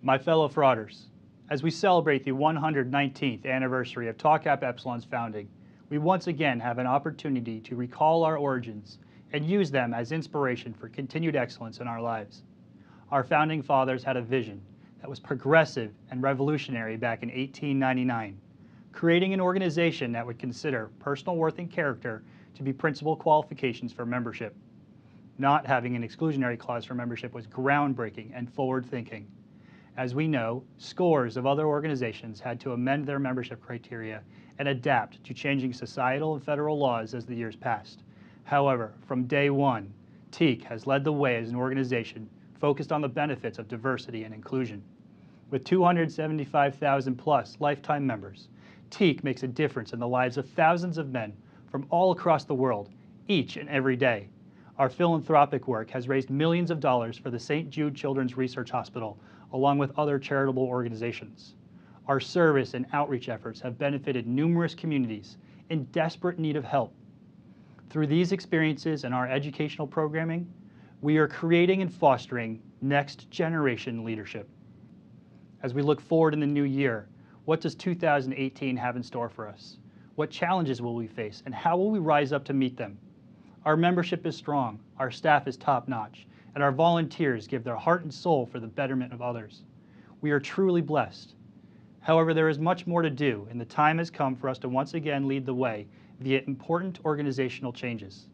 My fellow frauders, as we celebrate the 119th anniversary of Tau Kappa Epsilon's founding, we once again have an opportunity to recall our origins and use them as inspiration for continued excellence in our lives. Our founding fathers had a vision that was progressive and revolutionary back in 1899, creating an organization that would consider personal worth and character to be principal qualifications for membership. Not having an exclusionary clause for membership was groundbreaking and forward-thinking. As we know, scores of other organizations had to amend their membership criteria and adapt to changing societal and federal laws as the years passed. However, from day one, TKE has led the way as an organization focused on the benefits of diversity and inclusion. With 275,000 plus lifetime members, TKE makes a difference in the lives of thousands of men from all across the world, each and every day. Our philanthropic work has raised millions of dollars for the St. Jude Children's Research Hospital, along with other charitable organizations. Our service and outreach efforts have benefited numerous communities in desperate need of help. Through these experiences and our educational programming, we are creating and fostering next generation leadership. As we look forward in the new year, what does 2018 have in store for us? What challenges will we face, and how will we rise up to meet them? Our membership is strong, our staff is top-notch, and our volunteers give their heart and soul for the betterment of others. We are truly blessed. However, there is much more to do, and the time has come for us to once again lead the way via important organizational changes.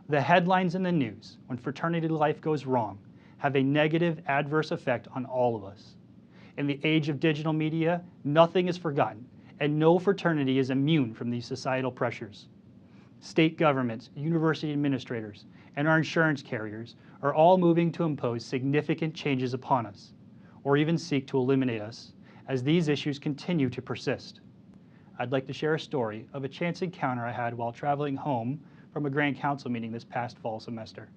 The headlines in the news, when fraternity life goes wrong, have a negative, adverse effect on all of us. In the age of digital media, nothing is forgotten, and no fraternity is immune from these societal pressures. State governments, university administrators, and our insurance carriers are all moving to impose significant changes upon us, or even seek to eliminate us, as these issues continue to persist. I'd like to share a story of a chance encounter I had while traveling home from a Grand Council meeting this past fall semester.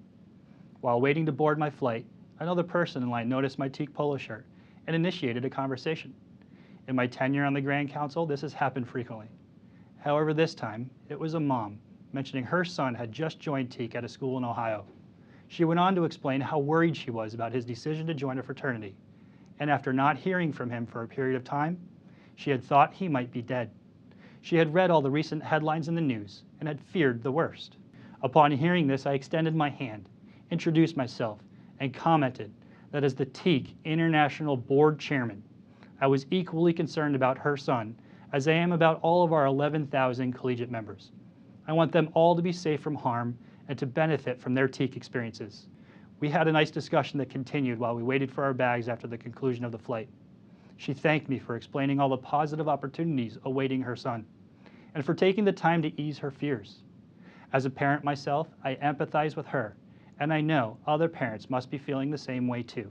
While waiting to board my flight, another person in line noticed my TKE polo shirt and initiated a conversation. In my tenure on the Grand Council, this has happened frequently. However, this time, it was a mom mentioning her son had just joined TKE at a school in Ohio. She went on to explain how worried she was about his decision to join a fraternity, and after not hearing from him for a period of time, she had thought he might be dead. She had read all the recent headlines in the news and had feared the worst. Upon hearing this, I extended my hand, introduced myself, and commented that as the TKE International Board Chairman, I was equally concerned about her son as I am about all of our 11,000 collegiate members. I want them all to be safe from harm and to benefit from their TKE experiences. We had a nice discussion that continued while we waited for our bags after the conclusion of the flight. She thanked me for explaining all the positive opportunities awaiting her son and for taking the time to ease her fears. As a parent myself, I empathize with her, and I know other parents must be feeling the same way too.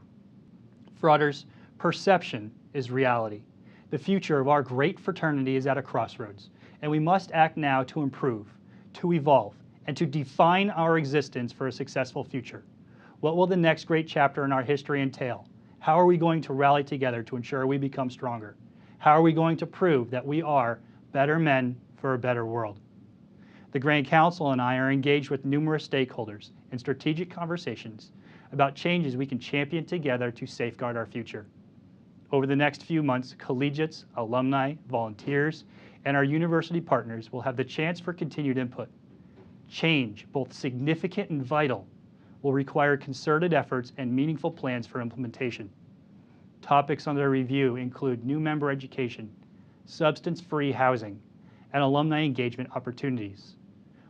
Frauders, perception is reality. The future of our great fraternity is at a crossroads, and we must act now to improve, to evolve, and to define our existence for a successful future. What will the next great chapter in our history entail? How are we going to rally together to ensure we become stronger? How are we going to prove that we are better men for a better world? The Grand Council and I are engaged with numerous stakeholders in strategic conversations about changes we can champion together to safeguard our future. Over the next few months, collegiates, alumni, volunteers, and our university partners will have the chance for continued input. Change, both significant and vital, will require concerted efforts and meaningful plans for implementation. Topics under review include new member education, substance-free housing, and alumni engagement opportunities.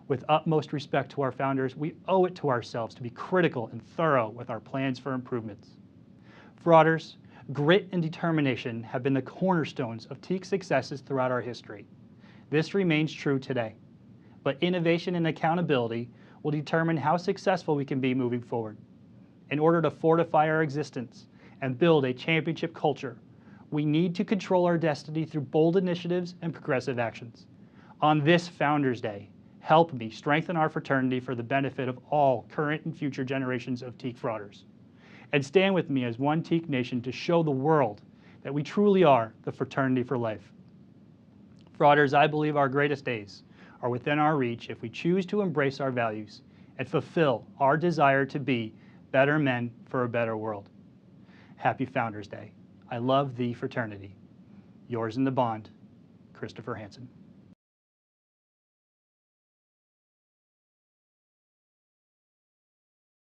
With utmost respect to our founders, we owe it to ourselves to be critical and thorough with our plans for improvements. Frauders, grit and determination have been the cornerstones of TKE successes throughout our history. This remains true today, but innovation and accountability will determine how successful we can be moving forward. In order to fortify our existence and build a championship culture, we need to control our destiny through bold initiatives and progressive actions. On this Founders Day, help me strengthen our fraternity for the benefit of all current and future generations of TKE frauders. And stand with me as one TKE nation to show the world that we truly are the fraternity for life. Frauders, I believe our greatest days are within our reach if we choose to embrace our values and fulfill our desire to be better men for a better world. Happy Founders Day. I love the fraternity. Yours in the bond, Christopher Hansen.